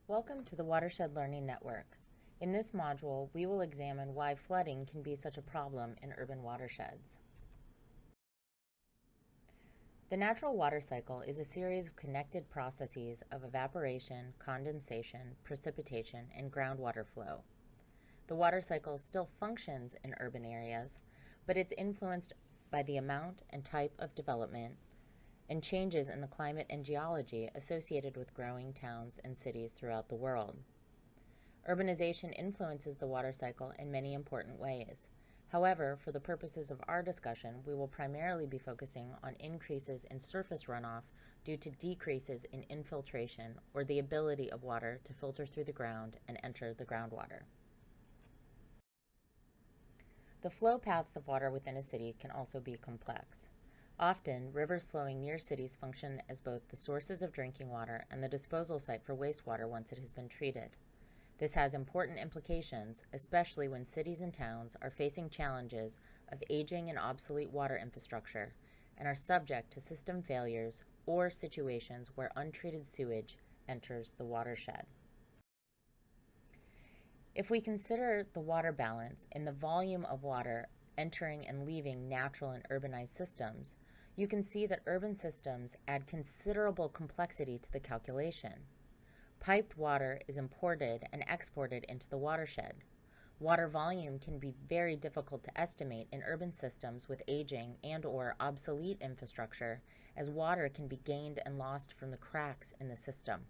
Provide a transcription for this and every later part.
Welcome to the Watershed Learning Network. In this module, we will examine why flooding can be such a problem in urban watersheds. The natural water cycle is a series of connected processes of evaporation, condensation, precipitation, and groundwater flow. The water cycle still functions in urban areas, but it's influenced by the amount and type of development and changes in the climate and geology associated with growing towns and cities throughout the world. Urbanization influences the water cycle in many important ways. However, for the purposes of our discussion, we will primarily be focusing on increases in surface runoff due to decreases in infiltration or the ability of water to filter through the ground and enter the groundwater. The flow paths of water within a city can also be complex. Often, rivers flowing near cities function as both the sources of drinking water and the disposal site for wastewater once it has been treated. This has important implications, especially when cities and towns are facing challenges of aging and obsolete water infrastructure and are subject to system failures or situations where untreated sewage enters the watershed. If we consider the water balance in the volume of water entering and leaving natural and urbanized systems, you can see that urban systems add considerable complexity to the calculation. Piped water is imported and exported into the watershed. Water volume can be very difficult to estimate in urban systems with aging and/or obsolete infrastructure, as water can be gained and lost from the cracks in the system.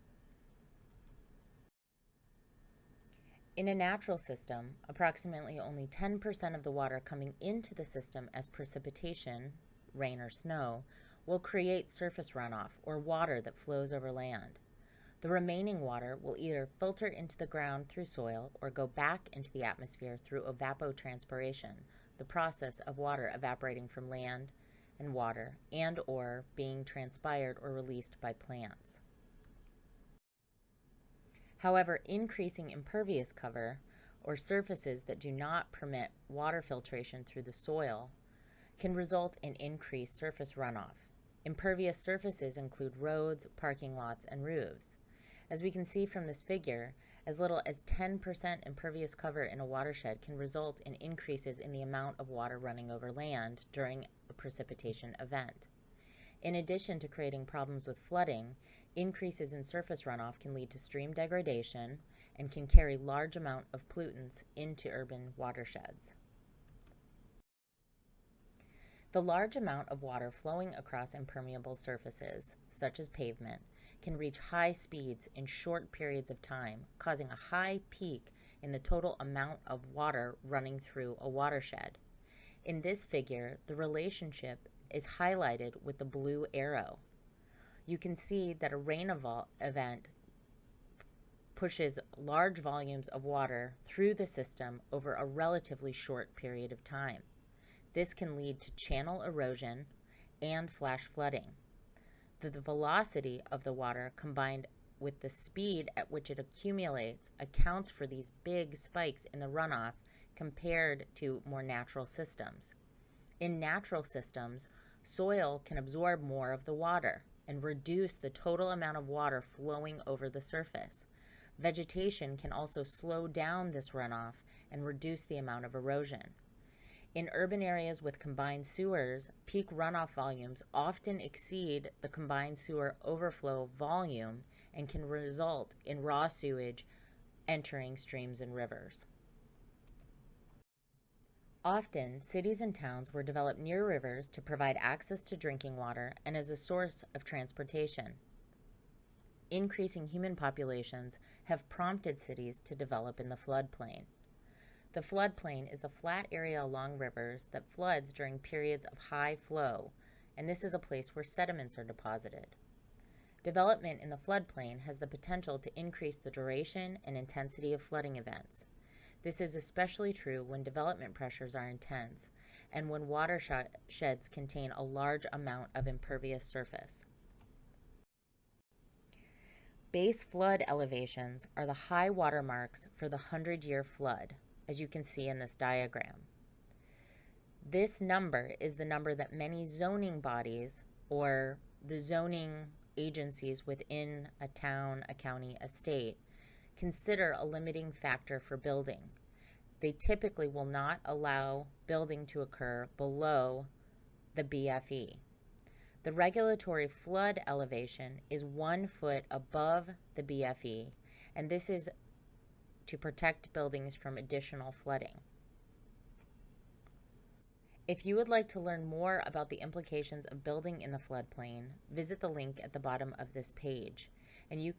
In a natural system, approximately only 10% of the water coming into the system as precipitation, rain or snow, will create surface runoff or water that flows over land. The remaining water will either filter into the ground through soil or go back into the atmosphere through evapotranspiration, the process of water evaporating from land and water and/or being transpired or released by plants. However, increasing impervious cover, or surfaces that do not permit water filtration through the soil, can result in increased surface runoff. Impervious surfaces include roads, parking lots, and roofs. As we can see from this figure, as little as 10% impervious cover in a watershed can result in increases in the amount of water running over land during a precipitation event. In addition to creating problems with flooding, increases in surface runoff can lead to stream degradation and can carry large amount of pollutants into urban watersheds. The large amount of water flowing across impermeable surfaces, such as pavement, can reach high speeds in short periods of time, causing a high peak in the total amount of water running through a watershed. In this figure, the relationship is highlighted with the blue arrow. You can see that a rain event pushes large volumes of water through the system over a relatively short period of time. This can lead to channel erosion and flash flooding. The velocity of the water combined with the speed at which it accumulates accounts for these big spikes in the runoff compared to more natural systems. In natural systems, soil can absorb more of the water and reduce the total amount of water flowing over the surface. Vegetation can also slow down this runoff and reduce the amount of erosion. In urban areas with combined sewers, peak runoff volumes often exceed the combined sewer overflow volume and can result in raw sewage entering streams and rivers. Often, cities and towns were developed near rivers to provide access to drinking water and as a source of transportation. Increasing human populations have prompted cities to develop in the floodplain. The floodplain is the flat area along rivers that floods during periods of high flow, and this is a place where sediments are deposited. Development in the floodplain has the potential to increase the duration and intensity of flooding events. This is especially true when development pressures are intense and when watersheds contain a large amount of impervious surface. Base flood elevations are the high water marks for the 100-year flood, as you can see in this diagram. This number is the number that many zoning bodies or the zoning agencies within a town, a county, a state consider a limiting factor for building. They typically will not allow building to occur below the BFE. The regulatory flood elevation is 1 foot above the BFE, and this is to protect buildings from additional flooding. If you would like to learn more about the implications of building in the floodplain, visit the link at the bottom of this page, and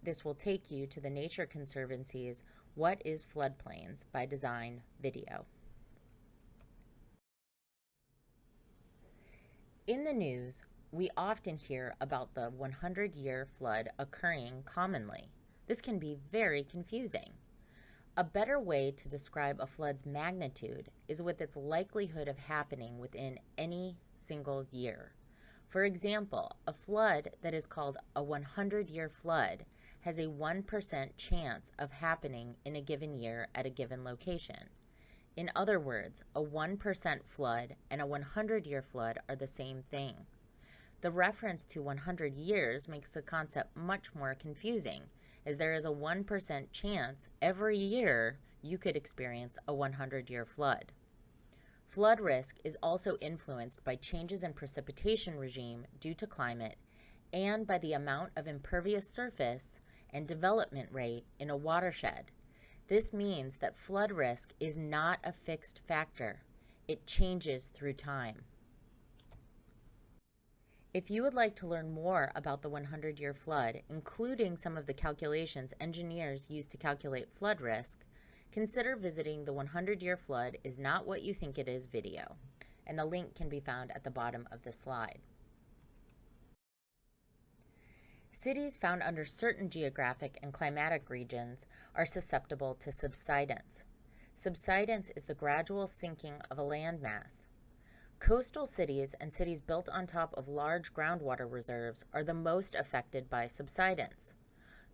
this will take you to the Nature Conservancy's What is Floodplains by Design video. In the news, we often hear about the 100-year flood occurring commonly. This can be very confusing. A better way to describe a flood's magnitude is with its likelihood of happening within any single year. For example, a flood that is called a 100-year flood has a 1% chance of happening in a given year at a given location. In other words, a 1% flood and a 100-year flood are the same thing. The reference to 100 years makes the concept much more confusing, as there is a 1% chance every year you could experience a 100-year flood. Flood risk is also influenced by changes in precipitation regime due to climate and by the amount of impervious surface and development rate in a watershed. This means that flood risk is not a fixed factor. It changes through time. If you would like to learn more about the 100-year flood, including some of the calculations engineers use to calculate flood risk, consider visiting the 100-Year Flood is Not What You Think It Is video, and the link can be found at the bottom of this slide. Cities found under certain geographic and climatic regions are susceptible to subsidence. Subsidence is the gradual sinking of a landmass. Coastal cities and cities built on top of large groundwater reserves are the most affected by subsidence.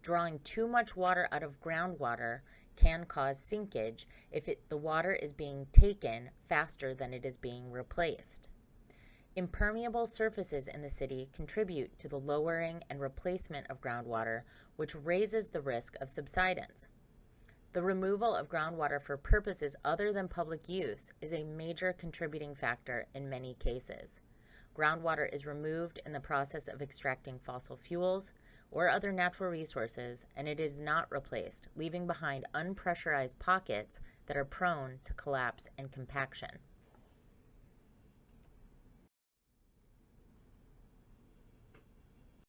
Drawing too much water out of groundwater can cause sinkage if the water is being taken faster than it is being replaced. Impermeable surfaces in the city contribute to the lowering and replacement of groundwater, which raises the risk of subsidence. The removal of groundwater for purposes other than public use is a major contributing factor in many cases. Groundwater is removed in the process of extracting fossil fuels or other natural resources, and it is not replaced, leaving behind unpressurized pockets that are prone to collapse and compaction.